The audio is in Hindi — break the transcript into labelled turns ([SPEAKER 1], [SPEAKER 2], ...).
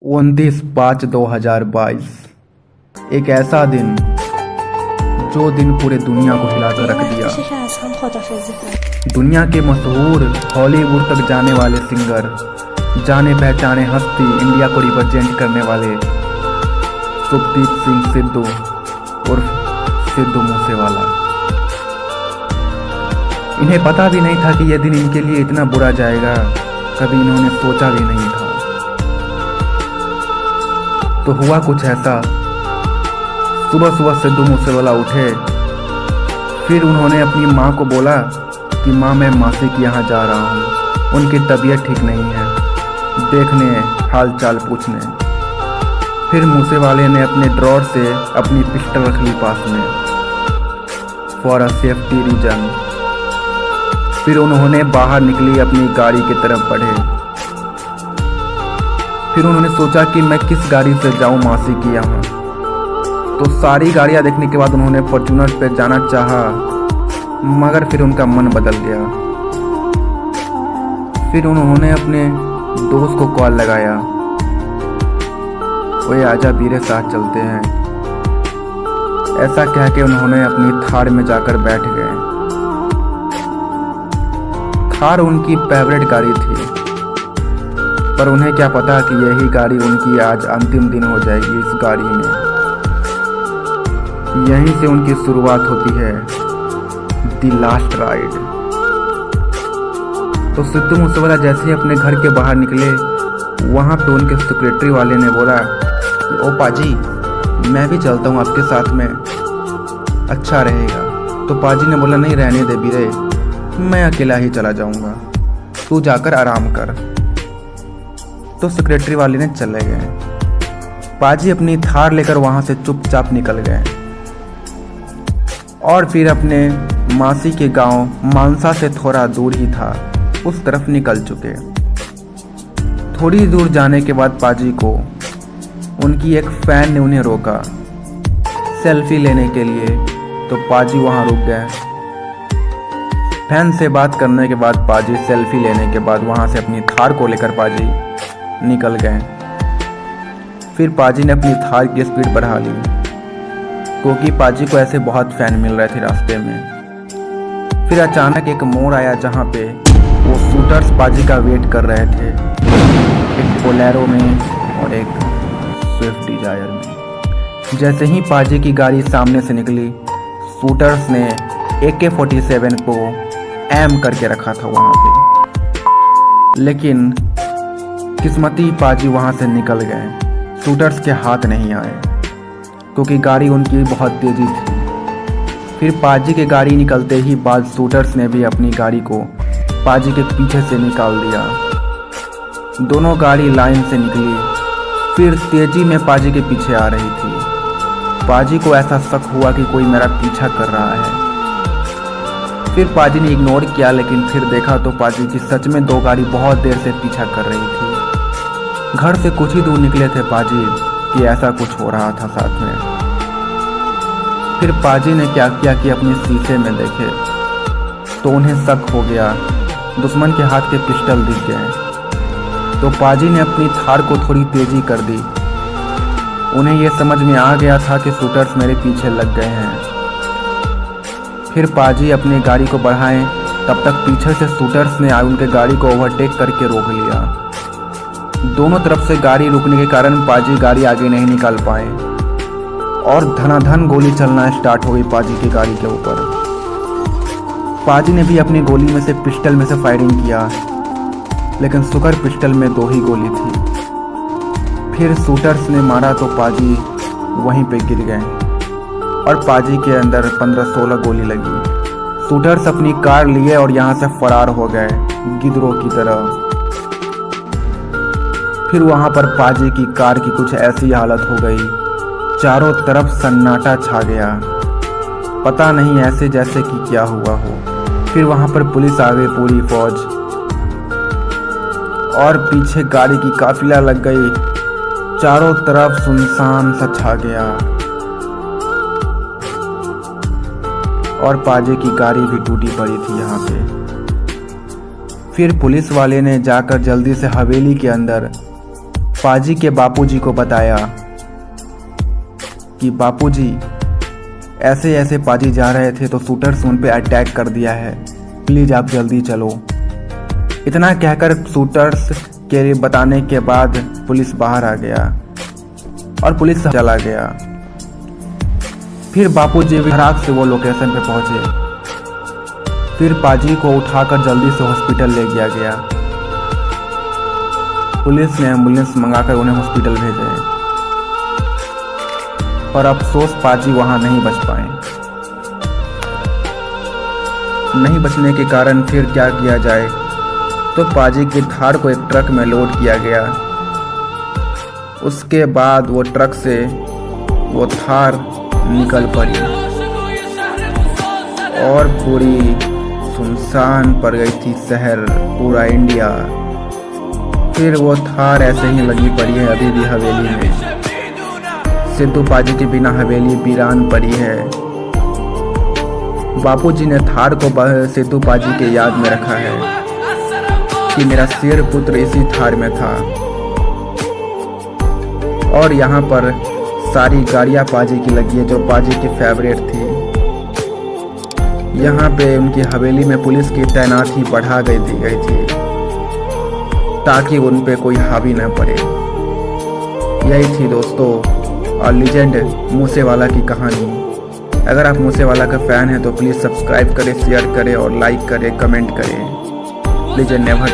[SPEAKER 1] 29/5/2022 एक ऐसा दिन जो दिन पूरे दुनिया को हिलाकर रख दिया। दुनिया के मशहूर हॉलीवुड तक जाने वाले सिंगर, जाने पहचाने हस्ती, इंडिया को रिप्रेजेंट करने वाले शुभदीप सिंह सिद्धू उर्फ सिद्धू मूसेवाला। इन्हें पता भी नहीं था कि यह दिन इनके लिए इतना बुरा जाएगा, कभी इन्होंने सोचा भी नहीं था। तो हुआ कुछ ऐसा, सुबह सुबह सिद्धू मूसेवाला उठे, फिर उन्होंने अपनी माँ को बोला कि माँ मैं मासी के यहाँ जा रहा हूँ, उनकी तबीयत ठीक नहीं है, देखने हाल चाल पूछने। फिर मूसेवाले ने अपने ड्रॉर से अपनी पिस्टल रख ली पास में, फॉर अ सेफ्टी रीजन। फिर उन्होंने बाहर निकली, अपनी गाड़ी की तरफ बढ़े। फिर उन्होंने सोचा कि मैं किस गाड़ी से जाऊं मासी के यहाँ। तो सारी गाड़ियां देखने के बाद उन्होंने फॉर्च्यूनर पे जाना चाहा, मगर फिर उनका मन बदल गया। फिर उन्होंने अपने दोस्त को कॉल लगाया, ओए आजा वीरे साथ चलते हैं। ऐसा कह के उन्होंने अपनी थार में जाकर बैठ गए। थार उनकी फेवरेट गाड़ी थी, पर उन्हें क्या पता कि यही गाड़ी उनकी आज अंतिम दिन हो जाएगी। इस गाड़ी में यहीं से उनकी शुरुआत होती है, द लास्ट राइड। तो सिद्धू मूसेवाला जैसे ही अपने घर के बाहर निकले, वहाँ पे उनके सेक्रेटरी वाले ने बोला, ओ पाजी मैं भी चलता हूँ आपके साथ में, अच्छा रहेगा। तो पाजी ने बोला, नहीं रहने दे बीरे, मैं अकेला ही चला जाऊँगा, तू जाकर आराम कर। तो सेक्रेटरी वाले ने चले गए। पाजी अपनी थार लेकर वहाँ से चुपचाप निकल गए और फिर अपने मासी के गांव मानसा से थोड़ा दूर ही था, उस तरफ निकल चुके। थोड़ी दूर जाने के बाद पाजी को उनकी एक फैन ने उन्हें रोका सेल्फी लेने के लिए। तो पाजी वहाँ रुक गए। फैन से बात करने के बाद पाजी सेल्फी लेने के बाद वहाँ से अपनी थार को लेकर पाजी निकल गए। फिर पाजी ने अपनी थार की स्पीड बढ़ा ली, क्योंकि पाजी को ऐसे बहुत फैन मिल रहे थे रास्ते में। फिर अचानक एक मोड़ आया जहाँ पे वो शूटर्स पाजी का वेट कर रहे थे, एक बोलेरो में और एक स्विफ्ट डिजायर में। जैसे ही पाजी की गाड़ी सामने से निकली, शूटर्स ने AK-47 को एम करके रखा था वहाँ पे। लेकिन किस्मती पाजी वहाँ से निकल गए, शूटर्स के हाथ नहीं आए, क्योंकि गाड़ी उनकी बहुत तेज़ी थी। फिर पाजी के गाड़ी निकलते ही बाद शूटर्स ने भी अपनी गाड़ी को पाजी के पीछे से निकाल दिया। दोनों गाड़ी लाइन से निकली, फिर तेजी में पाजी के पीछे आ रही थी। पाजी को ऐसा शक हुआ कि कोई मेरा पीछा कर रहा है। फिर पाजी ने इग्नोर किया, लेकिन फिर देखा तो पाजी की सच में दो गाड़ी बहुत देर से पीछा कर रही थी। घर से कुछ ही दूर निकले थे पाजी कि ऐसा कुछ हो रहा था साथ में। फिर पाजी ने क्या किया कि अपने शीशे में देखे तो उन्हें शक हो गया, दुश्मन के हाथ के पिस्टल दिख गए। तो पाजी ने अपनी थार को थोड़ी तेजी कर दी। उन्हें यह समझ में आ गया था कि शूटर्स मेरे पीछे लग गए हैं। फिर पाजी अपनी गाड़ी को बढ़ाएं, तब तक पीछे से शूटर्स ने उनके गाड़ी को ओवरटेक करके रोक लिया। दोनों तरफ से गाड़ी रुकने के कारण पाजी गाड़ी आगे नहीं निकाल पाए और धनाधन गोली चलना स्टार्ट हो गई पाजी की गाड़ी के ऊपर। पाजी ने भी अपनी गोली में से पिस्टल में से फायरिंग किया, लेकिन शुक्र पिस्टल में 2 ही गोली थी। फिर शूटर्स ने मारा तो पाजी वहीं पे गिर गए और पाजी के अंदर 15-16 गोली लगी। शूटर्स अपनी कार लिए और यहाँ से फरार हो गए गिद्धों की तरह। फिर वहाँ पर पाजी की कार की कुछ ऐसी हालत हो गई, चारों तरफ सन्नाटा छा गया, पता नहीं ऐसे जैसे कि क्या हुआ हो। फिर वहाँ पर पुलिस आ गई, पूरी फौज, और पीछे गाड़ी की काफिला लग गई। चारों तरफ सुनसान सा छा गया और पाजी की गाड़ी भी टूटी पड़ी थी यहाँ पे। फिर पुलिस वाले ने जाकर जल्दी से हवेली के अंदर पाजी के बापूजी को बताया कि बापूजी ऐसे ऐसे पाजी जा रहे थे तो शूटर्स उन पे अटैक कर दिया है, प्लीज़ आप जल्दी चलो। इतना कहकर शूटर्स के बताने के बाद पुलिस बाहर आ गया और पुलिस चला गया। फिर बापूजी रात से वो लोकेशन पे पहुंचे। फिर पाजी को उठाकर जल्दी से हॉस्पिटल ले गया गया। पुलिस ने एम्बुलेंस मंगाकर उन्हें हॉस्पिटल भेजे, पर अफसोस पाजी वहां नहीं बच पाए। नहीं बचने के कारण फिर क्या किया जाए, तो पाजी की थार को एक ट्रक में लोड किया गया। उसके बाद वो ट्रक से वो थार निकल पड़ी और पूरी सुनसान पड़ गई थी शहर, पूरा इंडिया। फिर वो थार ऐसे ही लगी पड़ी है अभी भी हवेली में। सिद्धू पाजी के बिना हवेली वीरान पड़ी है। बापूजी ने थार को सिद्धू पाजी के याद में रखा है कि मेरा शेर पुत्र इसी थार में था। और यहाँ पर सारी गाड़ियाँ पाजी की लगी है जो पाजी की फेवरेट थी। यहाँ पे उनकी हवेली में पुलिस की तैनाती बढ़ा दी गई थी ताकि उन पे कोई हावी न पड़े। यही थी दोस्तों और लीजेंड मूसेवाला की कहानी। अगर आप मूसेवाला का फ़ैन हैं तो प्लीज़ सब्सक्राइब करें, शेयर करें और लाइक करें, कमेंट करें। Legend never